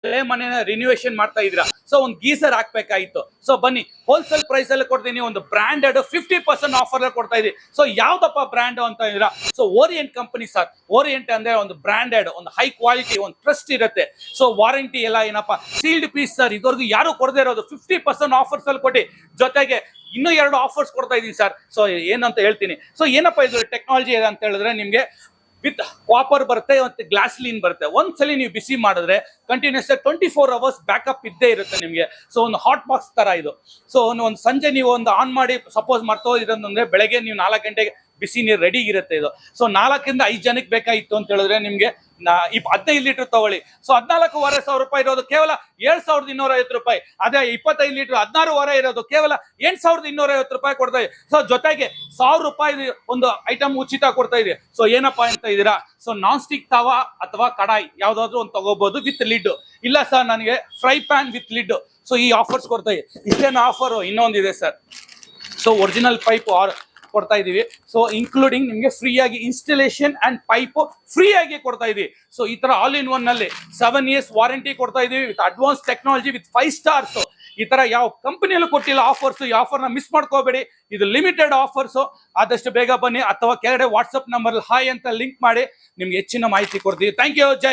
ಹಳೆ ಮನೆನ ರಿನ್ಯೂವೇಷನ್ ಮಾಡ್ತಾ ಇದ್ದೀರಾ, ಸೊ ಒಂದು ಗೀಸರ್ ಹಾಕ್ಬೇಕಾಗಿತ್ತು. ಸೊ ಬನ್ನಿ, ಹೋಲ್ಸೇಲ್ ಪ್ರೈಸ್ ಅಲ್ಲಿ ಕೊಡ್ತೀನಿ. ಒಂದು ಬ್ರಾಂಡೆಡ್ 50% ಆಫರ್ ಕೊಡ್ತಾ ಇದೀವಿ. ಸೊ ಯಾವ್ದಪ್ಪ ಬ್ರಾಂಡ್ ಅಂತ ಇದ್ದೀರಾ? So orient company sir. Orient ಅಂದ್ರೆ ಒಂದು ಬ್ರಾಂಡೆಡ್, ಒಂದು ಹೈ ಕ್ವಾಲಿಟಿ, ಒಂದು ಟ್ರಸ್ಟ್ ಇರುತ್ತೆ. ಸೊ ವಾರಂಟಿ ಎಲ್ಲ ಏನಪ್ಪಾ ಸೀಲ್ಡ್ ಪೀಸ್ ಸರ್. ಇದುವರೆಗೂ ಯಾರು ಕೊಡದೇ ಇರೋದು 50% ಆಫರ್ಸ್ ಅಲ್ಲಿ ಕೊಟ್ಟು, ಜೊತೆಗೆ ಇನ್ನೂ 2 ಆಫರ್ಸ್ ಕೊಡ್ತಾ ಇದೀನಿ ಸರ್. ಸೊ ಏನಂತ ಹೇಳ್ತೀನಿ. ಸೊ ಏನಪ್ಪಾ ಇದು ಟೆಕ್ನಾಲಜಿ ಅಂತ ಹೇಳಿದ್ರೆ, ನಿಮ್ಗೆ ವಿತ್ ಕಾಪರ್ ಬರುತ್ತೆ ಮತ್ತೆ ಗ್ಲಾಸ್ಲೀನ್ ಬರುತ್ತೆ. ಒಂದ್ಸಲಿ ನೀವು ಬಿಸಿ ಮಾಡಿದ್ರೆ ಕಂಟಿನ್ಯೂಸ್ 24 ಅವರ್ಸ್ ಬ್ಯಾಕಪ್ ಇದ್ದೇ ಇರುತ್ತೆ ನಿಮಗೆ. ಸೊ ಒಂದು ಹಾಟ್ ಬಾಕ್ಸ್ ತರ ಇದು. ಸೊ ಒಂದು ಸಂಜೆ ನೀವು ಒಂದು ಆನ್ ಮಾಡಿ ಸಪೋಸ್ ಮರ್ತೋ ಇರೋದಂದ್ರೆ, ಬೆಳಗ್ಗೆ ನೀವು 4 ಗಂಟೆಗೆ ಬಿಸಿ ನೀರು ರೆಡಿ ಇರುತ್ತೆ ಇದು. ಸೊ 4 ಇಂದ 5 ಜನಕ್ಕೆ ಬೇಕಾಗಿತ್ತು ಅಂತ ಹೇಳಿದ್ರೆ ನಿಮ್ಗೆ 15 ಲೀಟರ್ ತಗೊಳ್ಳಿ. ಸೊ 14,500 ರೂಪಾಯಿ ಇರೋದು ಕೇವಲ 7,250 ರೂಪಾಯಿ. ಅದೇ 25 ಲೀಟರ್ 16,500 ಇರೋದು ಕೇವಲ 8,250 ರೂಪಾಯಿ ಕೊಡ್ತಾ ಇದೆ. ಸೊ ಜೊತೆಗೆ 1,000 ರೂಪಾಯಿ ಒಂದು ಐಟಮ್ ಉಚಿತ ಕೊಡ್ತಾ ಇದೆ. ಸೊ ಏನಪ್ಪಾ ಅಂತ ಇದ್ದೀರಾ? ಸೊ ನಾನ್ ಸ್ಟಿಕ್ ತವಾ ಅಥವಾ ಕಡಾಯಿ ಯಾವ್ದಾದ್ರು ಒಂದು ತಗೋಬಹುದು ವಿತ್ ಲಿಡ್. ಇಲ್ಲ ಸರ್ ನನಗೆ fry pan with lid. So ಈ ಆಫರ್ಸ್ ಕೊಡ್ತಾ ಇದೆ. ಇಷ್ಟೇನು ಆಫರ್ ಇನ್ನೊಂದಿದೆ ಸರ್. ಸೊ ಒರಿಜಿನಲ್ ಪೈಪ್ ಕೊಡ್ತಾ ಇದೀವಿ. ಸೊ ಇನ್ಕ್ಲೂಡಿಂಗ್ ನಿಮ್ಗೆ ಫ್ರೀ ಆಗಿ ಇನ್ಸ್ಟಾಲೇಷನ್ ಅಂಡ್ ಪೈಪ್ ಫ್ರೀ ಆಗಿ ಕೊಡ್ತಾ ಇದೀವಿ. ಸೊ ಈ ತರ ಆಲ್ ಇನ್ ಒನ್ ನಲ್ಲಿ 7 years ವಾರಂಟಿ ಕೊಡ್ತಾ ಇದೀವಿ with advance technology with 5 stars. ಈ ತರ ಯಾವ ಕಂಪನಿಯಲ್ಲೂ ಕೊಟ್ಟಿಲ್ಲ ಆಫರ್ಸ್. ಈ ಆಫರ್ ನ ಮಿಸ್ ಮಾಡ್ಕೋಬೇಡಿ. ಇದು ಲಿಮಿಟೆಡ್ ಆಫರ್ಸ್. ಆದಷ್ಟು ಬೇಗ ಬನ್ನಿ, ಅಥವಾ ಕೆಳಗಡೆ ವಾಟ್ಸ್ಆಪ್ ನಂಬರ್ ಹಾಯ್ ಅಂತ ಲಿಂಕ್ ಮಾಡಿ ನಿಮ್ಗೆ ಹೆಚ್ಚಿನ ಮಾಹಿತಿ ಕೊಡ್ತೀವಿ. Thank you. ಜೈ